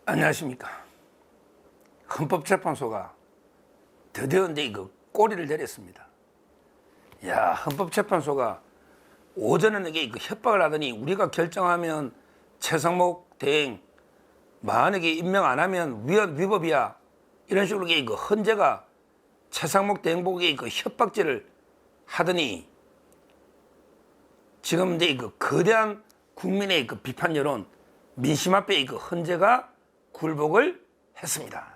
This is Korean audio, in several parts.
안녕하십니까. 헌법재판소가 드디어 이제 그 꼬리를 내렸습니다. 야, 헌법재판소가 오전에는 이게 그 협박을 하더니 우리가 결정하면 최상목 대행 만약에 임명 안 하면 위법이야. 이런 식으로 그 헌재가 최상목 대행복에 그 협박죄를 하더니 지금 이제 그 거대한 국민의 그 비판 여론, 민심 앞에 그 헌재가 굴복을 했습니다.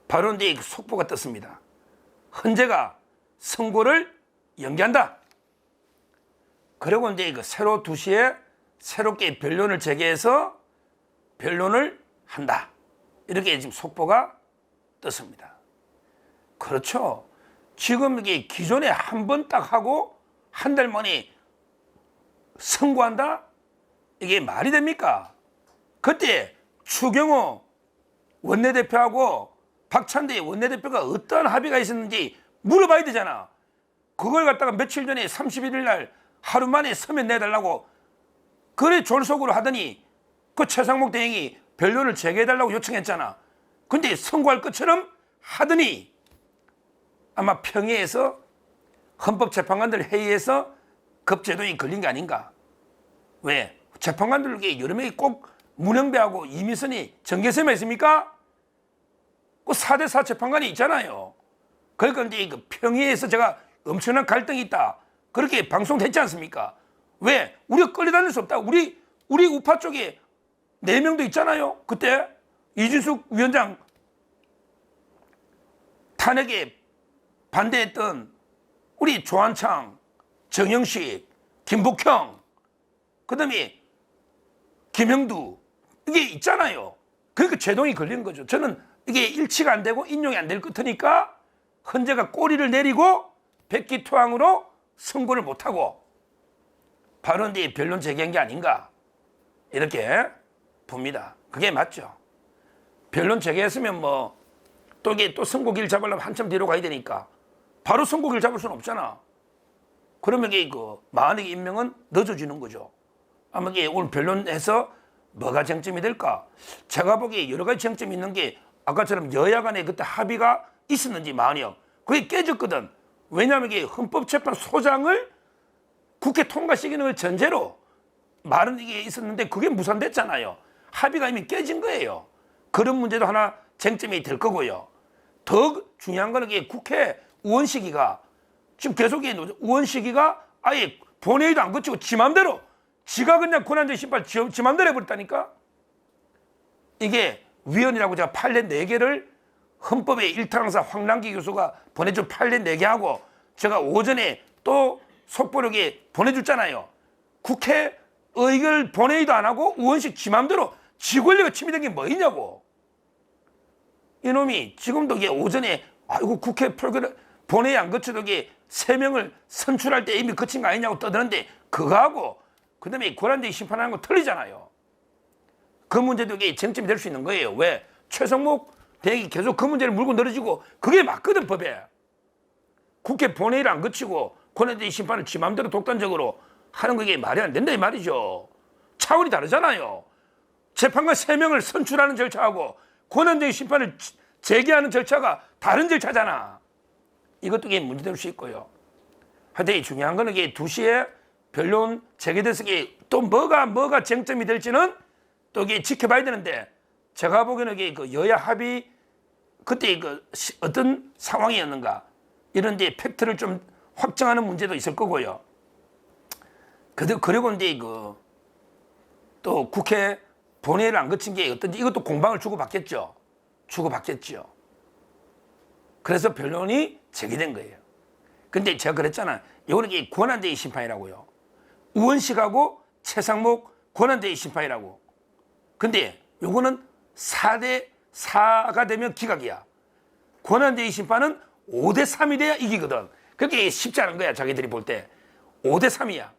바로 이제 그 속보가 떴습니다. 헌재가 선고를 연기한다. 그리고 이제 그 새로 2시에 새롭게 변론을 제기해서 변론을 한다. 이렇게 지금 속보가 떴습니다. 그렇죠. 지금 이게 기존에 한 번 딱 하고 한 달 만에 선고한다? 이게 말이 됩니까? 그때 추경호 원내대표하고 박찬대 원내대표가 어떤 합의가 있었는지 물어봐야 되잖아. 그걸 갖다가 며칠 전에 31일 날 하루 만에 서면 내달라고 그래 졸속으로 하더니 그 최상목 대행이 변론을 재개해달라고 요청했잖아. 근데 선고할 것처럼 하더니 아마 평해에서 헌법재판관들 회의에서 급제동이 걸린 게 아닌가. 왜? 재판관들에게 여러 명이 꼭 문영배하고 이미선이 정계섬에 있습니까? 그 4대4 재판관이 있잖아요. 그러니까 이제 그 평의에서 제가 엄청난 갈등이 있다. 그렇게 방송됐지 않습니까? 왜? 우리가 끌려다닐 수 없다. 우리 우파 쪽에 4명도 있잖아요. 그때 이준숙 위원장 탄핵에 반대했던 우리 조한창, 정영식, 김복형, 그 다음에 김형두 이게 있잖아요. 그러니까 제동이 걸린 거죠. 저는 이게 일치가 안 되고 인용이 안 될 것 같으니까 헌재가 꼬리를 내리고 백기투항으로 선고를 못하고 바로 이제 변론 재개한 게 아닌가 이렇게 봅니다. 그게 맞죠. 변론 재개했으면 뭐 또 이게 또 선고기를 잡으려면 한참 뒤로 가야 되니까 바로 선고기를 잡을 수는 없잖아. 그러면 이게 그 만약에 임명은 늦어지는 거죠. 아마 이게 오늘 변론해서 뭐가 쟁점이 될까? 제가 보기에 여러 가지 쟁점이 있는 게 아까처럼 여야 간에 그때 합의가 있었는지 만약 그게 깨졌거든. 왜냐하면 이게 헌법재판소장을 국회 통과시키는 걸 전제로 말은 이게 있었는데 그게 무산됐잖아요. 합의가 이미 깨진 거예요. 그런 문제도 하나 쟁점이 될 거고요. 더 중요한 거는 이게 국회 의원 시기가 지금 계속 의원 시기가 아예 본회의도 안 거치고 지 맘대로 지가 그냥 권한쟁의 심판 지 맘대로 해버렸다니까. 이게 위원이라고 제가 판례 4개를 헌법의 일타강사 황남기 교수가 보내준 판례 4개 하고 제가 오전에 또 속보록에 보내줬잖아요. 국회 의결 본회의도 안 하고 의원식 지 맘대로 지 권리가 침해된 게 뭐 있냐고. 이놈이 지금도 이게 오전에 아이고 국회 본회의 안 거쳐도 이게 3명을 선출할 때 이미 거친 거 아니냐고 떠드는데 그거하고 그 다음에 권한쟁의 심판하는 거 틀리잖아요. 그 문제도 이게 쟁점이 될 수 있는 거예요. 왜? 최상목 대행이 계속 그 문제를 물고 늘어지고 그게 맞거든 법에. 국회 본회의를 안 거치고 권한쟁의 심판을 지 맘대로 독단적으로 하는 게 말이 안 된다 이 말이죠. 차원이 다르잖아요. 재판관 3명을 선출하는 절차하고 권한쟁의 심판을 제기하는 절차가 다른 절차잖아. 이것도 이게 문제될 수 있고요. 하여튼 중요한 거는 이게 2시에 변론 재개돼서 또 뭐가 쟁점이 될지는 또 이게 지켜봐야 되는데 제가 보기에는 이게 그 여야 합의 그때 그 어떤 상황이었는가 이런 데 팩트를 좀 확정하는 문제도 있을 거고요. 그리고 이제 그 또 국회 본회의를 안 거친 게 어떤지 이것도 공방을 주고받겠죠. 그래서 변론이 제기된 거예요. 근데 제가 그랬잖아. 이거는 이게 권한쟁의 심판이라고요. 의원식하고 최상목 권한쟁의 심판이라고. 근데 요거는 4대4가 되면 기각이야. 권한쟁의 심판은 5대3이 돼야 이기거든. 그게 쉽지 않은 거야. 자기들이 볼 때 5대3이야.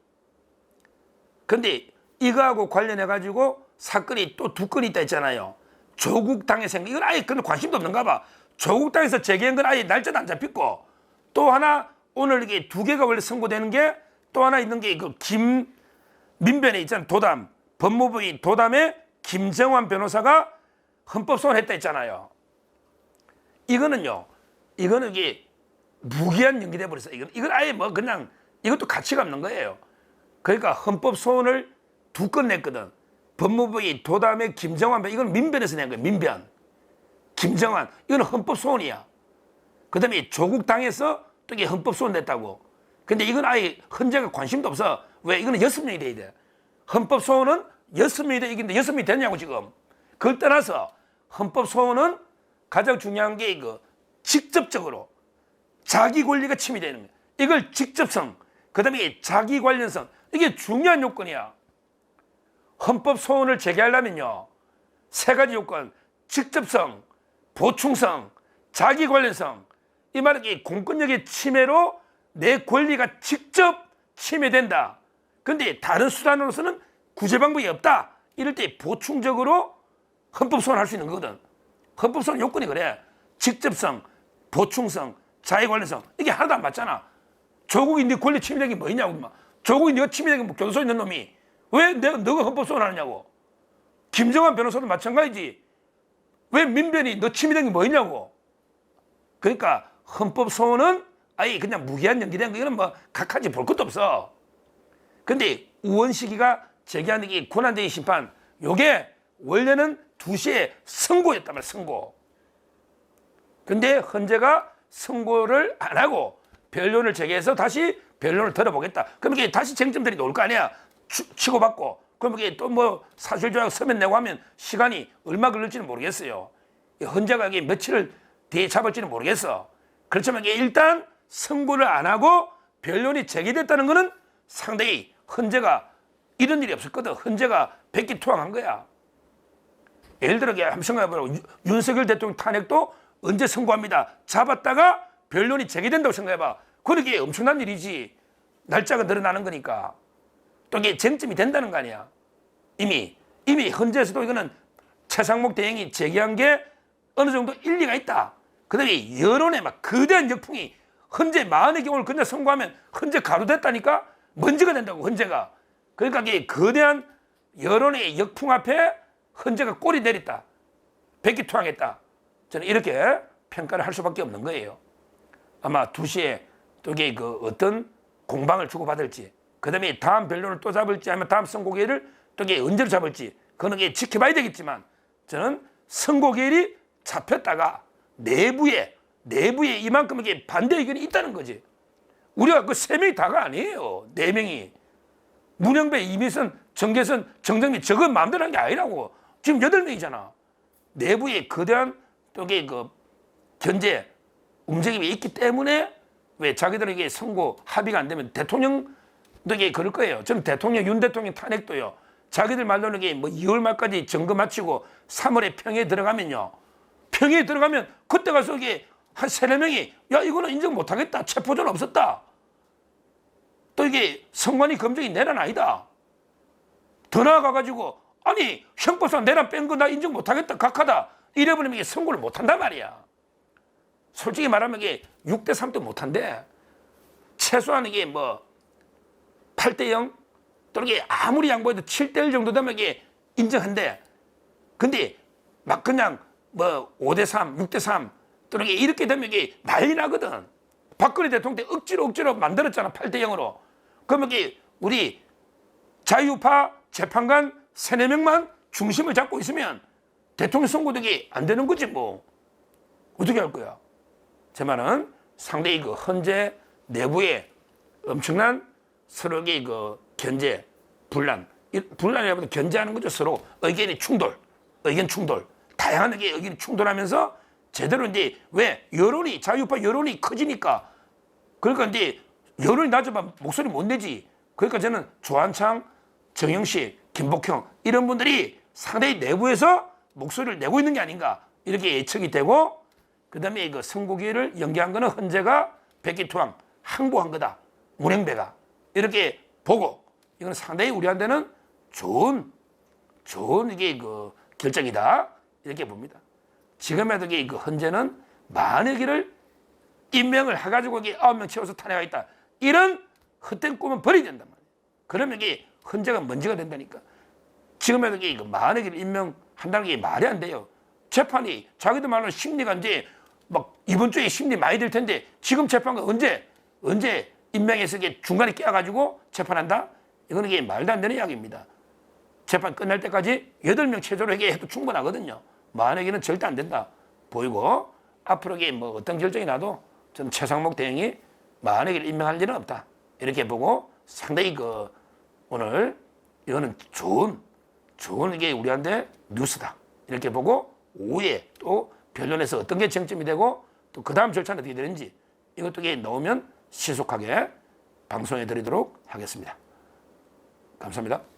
근데 이거하고 관련해가지고 사건이 또 2건이 있다 했잖아요. 조국 당의 생각, 이건 아예 그런 관심도 없는가 봐. 조국 당에서 제기한 건 아예 날짜도 안 잡혔고 또 하나 오늘 이게 2개가 원래 선고되는 게 또 하나 있는 게 그 민변에 있잖아요. 도담 법무부의 도담에 김정환 변호사가 헌법 소원했다 했잖아요. 이거는요, 이거는 이게 무기한 연기돼 버렸어요. 이건 아예 뭐 그냥 이것도 가치가 없는 거예요. 그러니까 헌법 소원을 2건 냈거든. 법무부의 도담의 김정환, 이건 민변에서 낸 거예요. 민변. 김정환, 이건 헌법 소원이야. 그 다음에 조국 당에서 또 이게 헌법 소원 냈다고. 근데 이건 아예 헌재가 관심도 없어. 왜? 이거는 6명이 돼야 돼. 헌법 소원은 6명이 돼. 이게 6명이 되냐고 지금. 그걸 떠나서 헌법 소원은 가장 중요한 게 이거 직접적으로 자기 권리가 침해되는 거야. 이걸 직접성, 그 다음에 자기 관련성, 이게 중요한 요건이야. 헌법 소원을 제기하려면요, 3가지 요건: 직접성, 보충성, 자기 관련성. 이 말은 이 공권력의 침해로 내 권리가 직접 침해된다. 근데 다른 수단으로서는 구제 방법이 없다. 이럴 때 보충적으로 헌법 소원을 할 수 있는 거거든. 헌법 소원 요건이 그래. 직접성, 보충성, 자기 관련성. 이게 하나도 안 맞잖아. 조국이 네 권리 침해된 게 뭐냐고. 조국이 네가 침해된 게 뭐 교도소에 있는 놈이 왜 너가 헌법 소원 하느냐고. 김정환 변호사도 마찬가지지. 왜 민변이 너 침해된 게 뭐냐고. 그러니까 헌법 소원은 아예 그냥 무기한 연기된 거, 이거는 뭐 각하지 볼 것도 없어. 근데 우원식이가 제기하는 게 권한쟁의 심판, 요게 원래는 2시에 선고였단 말이야. 선고. 근데 헌재가 선고를 안 하고 변론을 제기해서 다시 변론을 들어보겠다. 그럼 이게 다시 쟁점들이 나올 거 아니야. 치고받고. 그럼 이게 또 뭐 사실조약 서면 내고 하면 시간이 얼마 걸릴지는 모르겠어요. 헌재가 이게 며칠을 뒤에 잡을지는 모르겠어. 그렇지만 이게 일단 선고를 안 하고 변론이 제기됐다는 거는 상당히 헌재가 이런 일이 없었거든. 헌재가 백기투항한 거야. 예를 들어 한번 생각해보라. 윤석열 대통령 탄핵도 언제 선고합니다. 잡았다가 변론이 제기된다고 생각해봐. 그러게 엄청난 일이지. 날짜가 늘어나는 거니까. 또 이게 쟁점이 된다는 거 아니야. 이미 헌재에서도 이거는 최상목 대행이 제기한 게 어느 정도 일리가 있다. 그 다음에 여론에 막 거대한 역풍이 헌재 만의 경우를 그냥 선고하면 헌재 가루됐다니까. 먼지가 된다고, 헌재가. 그러니까 이게 거대한 여론의 역풍 앞에 헌재가 꼬리 내렸다. 백기투항했다. 저는 이렇게 평가를 할 수밖에 없는 거예요. 아마 2시에 또 이게 그 어떤 공방을 주고받을지, 그 다음에 다음 변론을 또 잡을지, 아니면 다음 선고기일을 또 이게 언제로 잡을지, 그건 이게 지켜봐야 되겠지만, 저는 선고기일이 잡혔다가 내부에 이만큼 이게 반대 의견이 있다는 거지. 우리가 그 3명이 다가 아니에요. 4명이. 문영배, 이미선, 정계선, 정정민, 저건 마음대로 한 게 아니라고. 지금 8명이잖아. 내부에 거대한 또 그 견제 움직임이 있기 때문에 왜 자기들에게 선고 합의가 안 되면 대통령도 이게 그럴 거예요. 지금 대통령, 윤 대통령 탄핵도요. 자기들 말로는 이게 뭐 2월 말까지 점검 마치고 3월에 평에 들어가면요. 평에 들어가면 그때 가서 이게 한 3-4명이 야, 이거는 인정 못 하겠다. 체포전 없었다. 또 이게 선관위 검증이 내란 아니다. 더 나아가가지고 아니 형법상 내란 뺀 거 나 인정 못 하겠다. 각하다. 이래버리면 이게 선고를 못 한단 말이야. 솔직히 말하면 이게 6대3도 못 한대. 최소한 이게 뭐 8대0 또는 이게 아무리 양보해도 7대1 정도 되면 이게 인정한대. 근데 막 그냥 뭐 5대3, 6대3 또는 이렇게 되면 이게 난리 나거든. 박근혜 대통령 때 억지로 만들었잖아. 8대0으로. 그러면 이게 우리 자유파 재판관 3-4명만 중심을 잡고 있으면 대통령 선고도 이게 안 되는 거지 뭐. 어떻게 할 거야? 제 말은 상당히 그 헌재 내부에 엄청난 서로의 그 견제, 분란이라면 견제하는 거죠. 서로 의견 충돌. 다양한 의견이 충돌하면서 제대로 이제 왜 여론이 자유파 여론이 커지니까 그러니까 이제 여론이 낮아봐 목소리 못 내지. 그러니까 저는 조한창, 정영식, 김복형 이런 분들이 상당히 내부에서 목소리를 내고 있는 게 아닌가 이렇게 예측이 되고 그다음에 그 선고기일을 연기한 거는 헌재가 백기투항 항복한 거다. 문행배가 이렇게 보고 이건 상당히 우리한테는 좋은 이게 그 결정이다 이렇게 봅니다. 지금에도 그 헌재는 만의 길을 임명을 해가지고 이게 9명 채워서 탄핵하겠다 이런 헛된 꿈은 버려야 된단 말이에요. 그러면 이게 헌재가 먼지가 된다니까. 지금에도 그 만의 길을 임명한다는 게 말이 안 돼요. 재판이 자기들 말로 심리가 이제 막 이번 주에 심리 많이 될 텐데 지금 재판가 언제 임명해서 이게 중간에 끼어가지고 재판한다? 이거는 이게 말도 안 되는 이야기입니다. 재판 끝날 때까지 8명 최저로 해도 충분하거든요. 만약에는 절대 안 된다 보이고 앞으로 이게 뭐 어떤 결정이 나도 저는 최상목 대행이 만약에 임명할 일은 없다 이렇게 보고 상당히 오늘 이거는 좋은 이게 우리한테 뉴스다 이렇게 보고 오후에 또 변론에서 어떤 게 쟁점이 되고 또 그 다음 절차는 어떻게 되는지 이것도 이게 나오면 신속하게 방송해 드리도록 하겠습니다. 감사합니다.